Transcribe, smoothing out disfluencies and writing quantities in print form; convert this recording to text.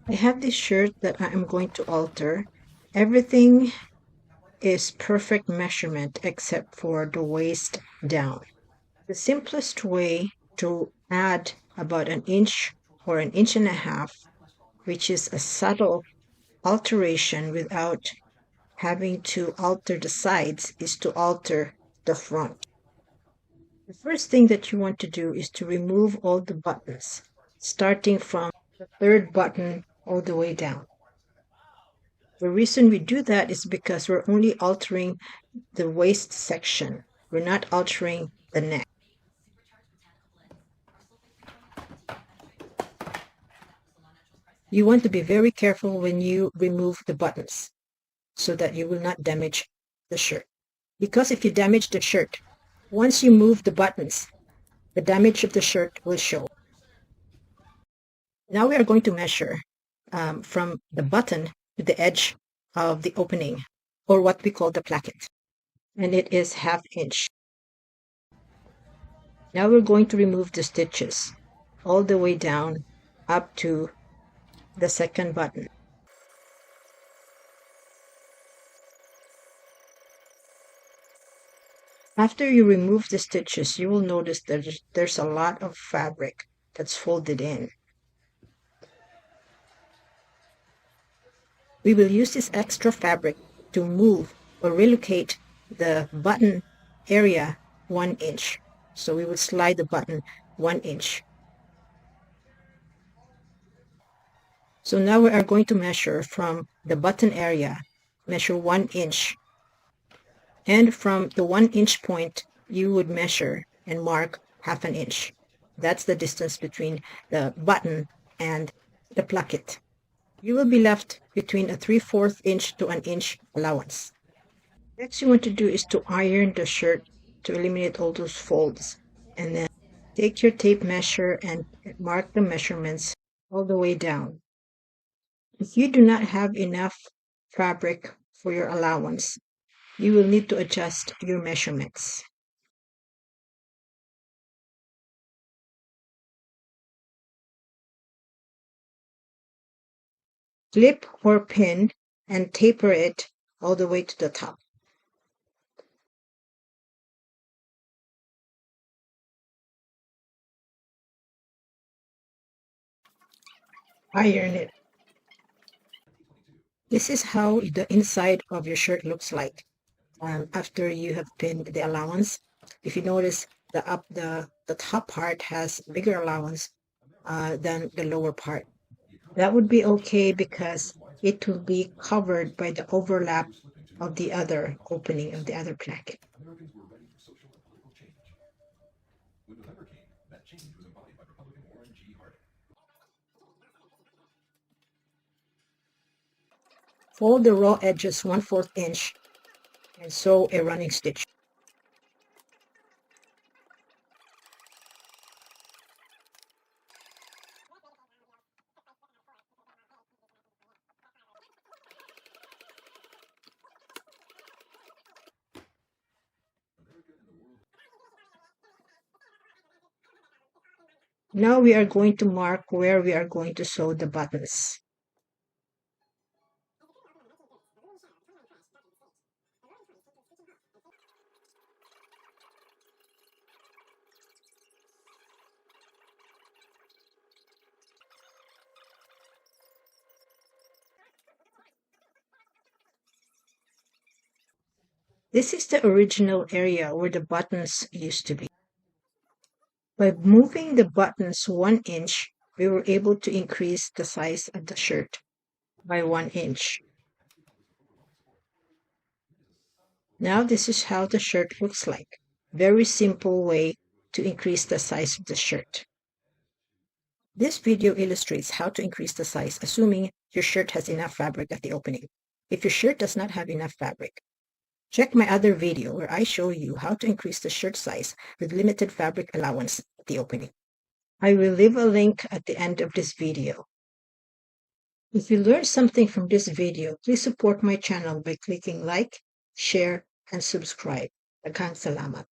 I have this shirt that I am going to alter. Everything is perfect measurement except for the waist down. The simplest way to add about an inch or an inch and a half, which is a subtle alteration without having to alter the sides, is to alter the front. The first thing that you want to do is to remove all the buttons, starting from the third button all the way down. The reason we do that is because we're only altering the waist section. We're not altering the neck. You want to be very careful when you remove the buttons so that you will not damage the shirt. Because if you damage the shirt, once you move the buttons, the damage of the shirt will show. Now we are going to measure from the button to the edge of the opening, or what we call the placket, and it is 1/2 inch. Now we're going to remove the stitches all the way down up to the second button. After you remove the stitches, you will notice that there's a lot of fabric that's folded in. We will use this extra fabric to move or relocate the button area 1 inch. So we will slide the button 1 inch. So now we are going to measure from the button area, measure 1 inch. And from the 1 inch point, you would measure and mark 1/2 inch. That's the distance between the button and the placket. You will be left between a 3/4 inch to an inch allowance. Next you want to do is to iron the shirt to eliminate all those folds. And then take your tape measure and mark the measurements all the way down. If you do not have enough fabric for your allowance, you will need to adjust your measurements. Clip or pin and taper it all the way to the top. Iron it. This is how the inside of your shirt looks like after you have pinned the allowance. If you notice, the top part has bigger allowance than the lower part. That would be okay because it will be covered by the overlap of the other opening of the other placket. Fold the raw edges 1/4 inch and sew a running stitch. Now we are going to mark where we are going to sew the buttons. This is the original area where the buttons used to be. By moving the buttons 1 inch, we were able to increase the size of the shirt by 1 inch. Now this is how the shirt looks like. Very simple way to increase the size of the shirt. This video illustrates how to increase the size assuming your shirt has enough fabric at the opening. If your shirt does not have enough fabric, check my other video where I show you how to increase the shirt size with limited fabric allowance at the opening. I will leave a link at the end of this video. If you learned something from this video, please support my channel by clicking like, share, and subscribe. Daghang salamat.